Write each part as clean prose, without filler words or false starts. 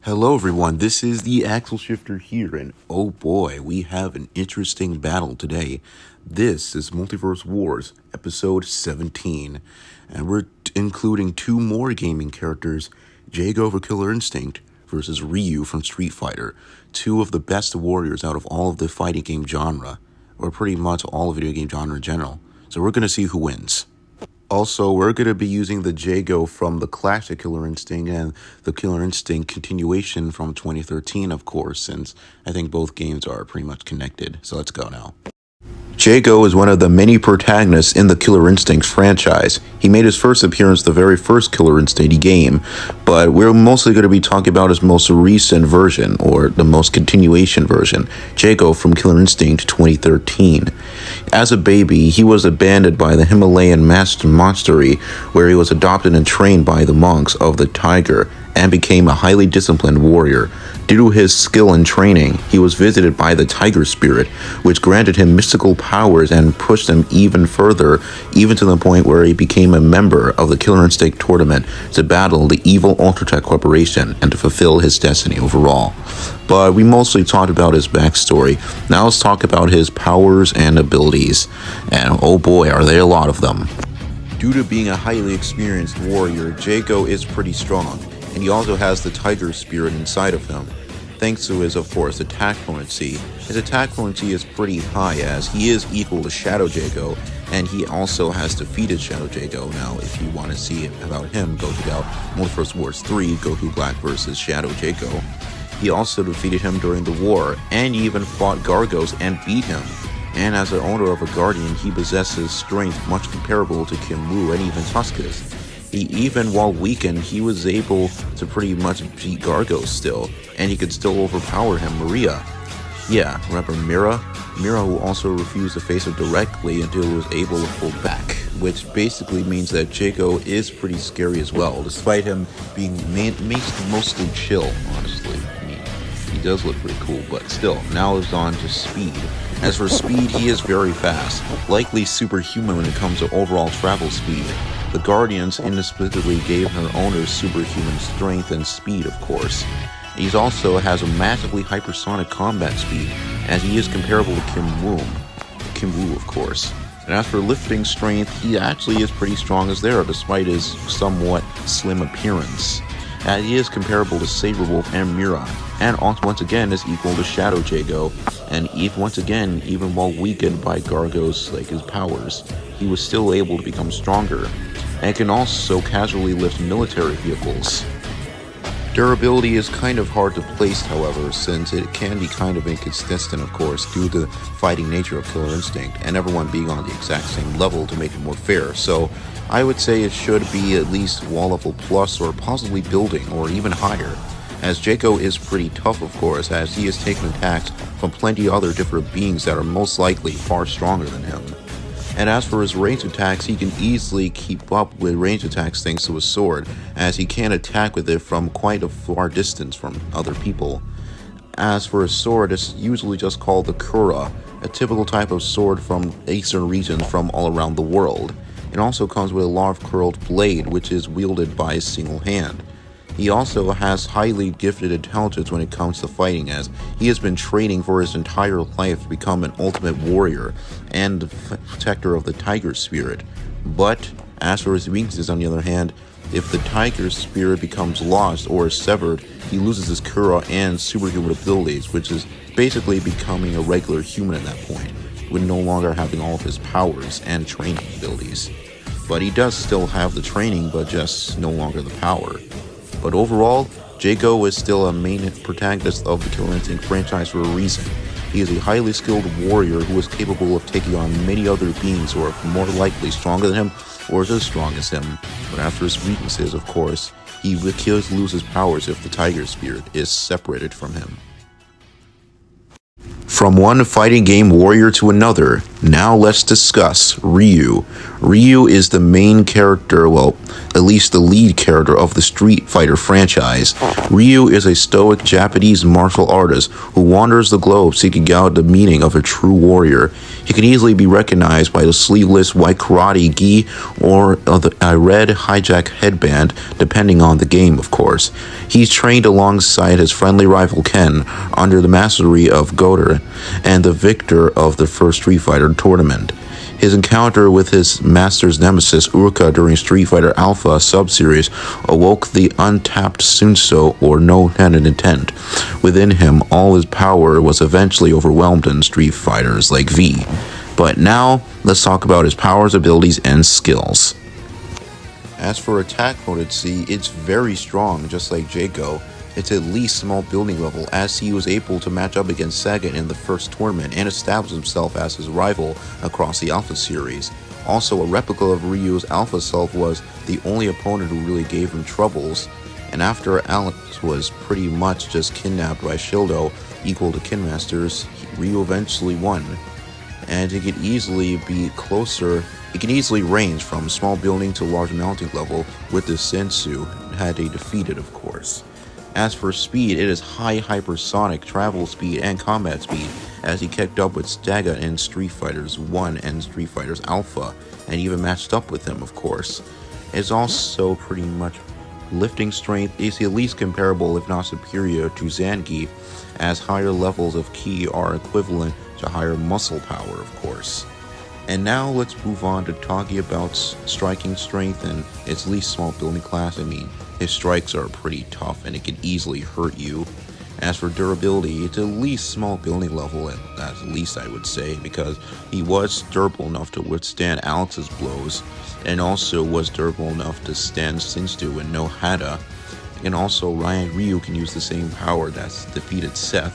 Hello everyone, this is the Axle Shifter here, and oh boy, we have an interesting battle today. This is Multiverse Wars, episode 17, and we're including two more gaming characters, Jago for Killer Instinct versus Ryu from Street Fighter, two of the best warriors out of all of the fighting game genre, or pretty much all video game genre in general. So we're going to see who wins. Also, we're going to be using the Jago from the classic Killer Instinct and the Killer Instinct continuation from 2013, of course, since I think both games are pretty much connected. So let's go now. Jago is one of the many protagonists in the Killer Instinct franchise. He made his first appearance the very first Killer Instinct game, but we're mostly going to be talking about his most recent version, or the most continuation version, Jago from Killer Instinct 2013. As a baby, he was abandoned by the Himalayan monastery, where he was adopted and trained by the monks of the Tiger, and became a highly disciplined warrior. Due to his skill and training, he was visited by the Tiger Spirit, which granted him mystical powers and pushed him even further, even to the point where he became a member of the Killer Instinct tournament to battle the evil Ultratech Corporation and to fulfill his destiny overall. But we mostly talked about his backstory. Now let's talk about his powers and abilities. And oh boy, are there a lot of them. Due to being a highly experienced warrior, Jago is pretty strong, and he also has the Tiger Spirit inside of him. Thanks to his, of course, attack fluency. His attack fluency is pretty high, as he is equal to Shadow Jago, and he also has defeated Shadow Jago. Now, if you want to see about him, go check out Multiverse Wars 3, Goku Black vs. Shadow Jago. He also defeated him during the war, and he even fought Gargos and beat him. And as the owner of a Guardian, he possesses strength much comparable to Kim Woo and even Tuskus. Even while weakened, he was able to pretty much beat Gargos still, and he could still overpower him, Maria. Yeah, remember Mira? Mira, who also refused to face him directly until he was able to pull back, which basically means that Jago is pretty scary as well, despite him being mostly chill, honestly. I mean, he does look pretty cool, but still, now it's on to speed. As for speed, he is very fast, likely superhuman when it comes to overall travel speed. The Guardians inexplicably gave her owners superhuman strength and speed, of course. He also has a massively hypersonic combat speed, as he is comparable to Kim Woo, of course. And as for lifting strength, he actually is pretty strong as there, despite his somewhat slim appearance. As he is comparable to Saberwolf and Mira, and once again is equal to Shadow Jago, and once again, even while weakened by Gargos, his powers, he was still able to become stronger, and can also casually lift military vehicles. Durability is kind of hard to place, however, since it can be kind of inconsistent, of course, due to the fighting nature of Killer Instinct, and everyone being on the exact same level to make it more fair. So I would say it should be at least wall level plus, or possibly building, or even higher, as Jago is pretty tough, of course, as he has taken attacks from plenty other different beings that are most likely far stronger than him. And as for his ranged attacks, he can easily keep up with ranged attacks thanks to his sword, as he can attack with it from quite a far distance from other people. As for his sword, it's usually just called the Kura, a typical type of sword from eastern regions from all around the world. It also comes with a large curled blade, which is wielded by a single hand. He also has highly gifted intelligence when it comes to fighting, as he has been training for his entire life to become an ultimate warrior and the protector of the Tiger Spirit. But as for his weaknesses, on the other hand, if the Tiger Spirit becomes lost or is severed, he loses his Kura and superhuman abilities, which is basically becoming a regular human at that point, with no longer having all of his powers and training abilities. But he does still have the training, but just no longer the power. But overall, Jago is still a main protagonist of the Killer Instinct franchise for a reason. He is a highly skilled warrior who is capable of taking on many other beings who are more likely stronger than him or as strong as him. But after his weaknesses, of course, he will lose his powers if the Tiger Spirit is separated from him. From one fighting game warrior to another, Now let's discuss Ryu. Ryu is the main character, well, at least the lead character of the Street Fighter franchise. Ryu is a stoic Japanese martial artist who wanders the globe seeking out the meaning of a true warrior. He can easily be recognized by the sleeveless white karate gi or a red hijack headband, depending on the game, of course. He's trained alongside his friendly rival Ken under the mastery of Goder and the victor of the first Street Fighter tournament. His encounter with his master's nemesis Urka during Street Fighter Alpha sub-series awoke the untapped Sunso, or no intended intent. Within him, all his power was eventually overwhelmed in Street Fighters like V. But now, let's talk about his powers, abilities, and skills. As for attack potency, it's very strong, just like Jago. It's at least small building level, as he was able to match up against Sagat in the first tournament and establish himself as his rival across the Alpha series. Also, a replica of Ryu's Alpha self was the only opponent who really gave him troubles, and after Alex was pretty much just kidnapped by Shildo, equal to Kinmasters, Ryu eventually won. And it could easily be closer. It can easily range from small building to large mounting level with the Sensu, had they defeated, of course. As for speed, it is high hypersonic travel speed and combat speed, as he kept up with Sagat in Street Fighters 1 and Street Fighters Alpha, and even matched up with him, of course. It's also pretty much lifting strength is at least comparable, if not superior, to Zangief, as higher levels of ki are equivalent to higher muscle power, of course. And now let's move on to talking about striking strength and its least small building class. I mean, his strikes are pretty tough and it can easily hurt you. As for durability, it's at least small building level, at least I would say, because he was durable enough to withstand Alex's blows, and also was durable enough to stand Shinsu and no Hada. And also Ryu can use the same power that's defeated Seth.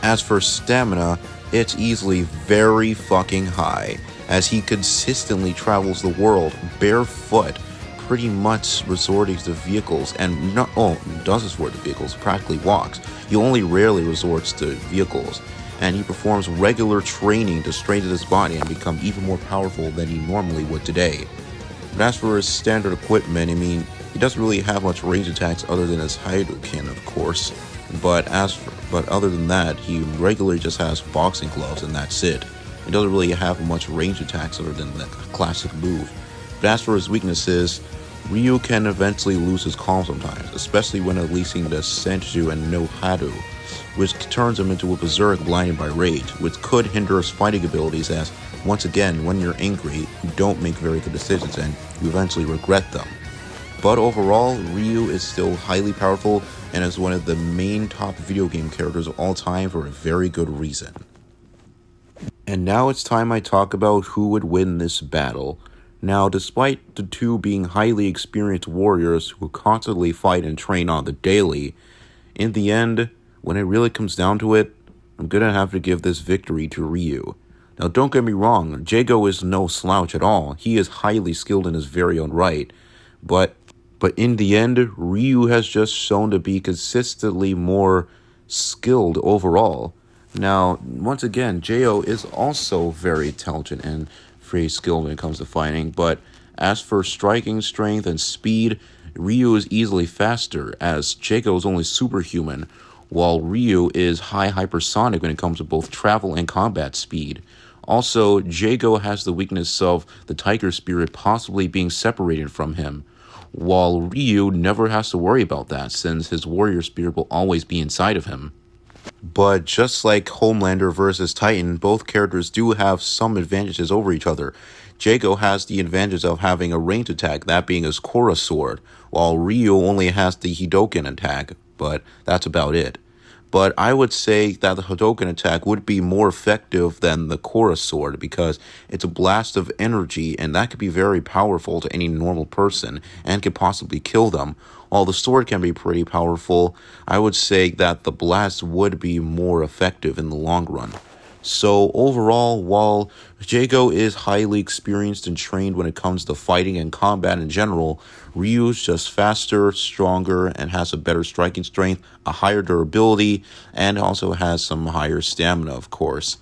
As for stamina, it's easily very fucking high, as he consistently travels the world barefoot, pretty much resorting to vehicles, and doesn't resort to vehicles, practically walks. He only rarely resorts to vehicles, and he performs regular training to strengthen his body and become even more powerful than he normally would today. But as for his standard equipment, I mean, he doesn't really have much range attacks other than his Hadouken, of course. But other than that, he regularly just has boxing gloves and that's it. He doesn't really have much range attacks other than the classic move. But as for his weaknesses, Ryu can eventually lose his calm sometimes, especially when unleashing the Senju and no Hado, which turns him into a berserk blinded by rage, which could hinder his fighting abilities, as once again, when you're angry, you don't make very good decisions and you eventually regret them. But overall, Ryu is still highly powerful and is one of the main top video game characters of all time for a very good reason. And now it's time I talk about who would win this battle. Now, despite the two being highly experienced warriors who constantly fight and train on the daily, in the end, when it really comes down to it, I'm gonna have to give this victory to Ryu. Now, don't get me wrong, Jago is no slouch at all. He is highly skilled in his very own right, but in the end, Ryu has just shown to be consistently more skilled overall. Now, once again, Jo is also very intelligent and very skilled when it comes to fighting, but as for striking strength and speed, Ryu is easily faster, as Jago is only superhuman, while Ryu is high hypersonic when it comes to both travel and combat speed. Also, Jago has the weakness of the Tiger Spirit possibly being separated from him, while Ryu never has to worry about that since his warrior spirit will always be inside of him. But just like Homelander versus Titan, both characters do have some advantages over each other. Jago has the advantage of having a ranged attack, that being his Korra sword, while Ryu only has the Hadouken attack, but that's about it. But I would say that the Hadouken attack would be more effective than the Korra sword because it's a blast of energy and that could be very powerful to any normal person and could possibly kill them. While the sword can be pretty powerful, I would say that the blast would be more effective in the long run. So overall, while Jago is highly experienced and trained when it comes to fighting and combat in general, Ryu's just faster, stronger, and has a better striking strength, a higher durability, and also has some higher stamina, of course.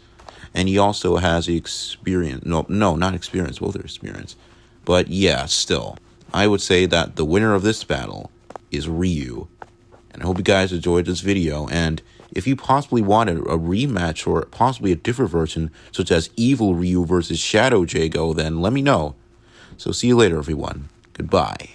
and he also has experience. No, not experience. Both are experience. But yeah, still, I would say that the winner of this battle is Ryu. And I hope you guys enjoyed this video. And if you possibly want a rematch or possibly a different version, such as Evil Ryu versus Shadow Jago, then let me know. So see you later, everyone. Goodbye.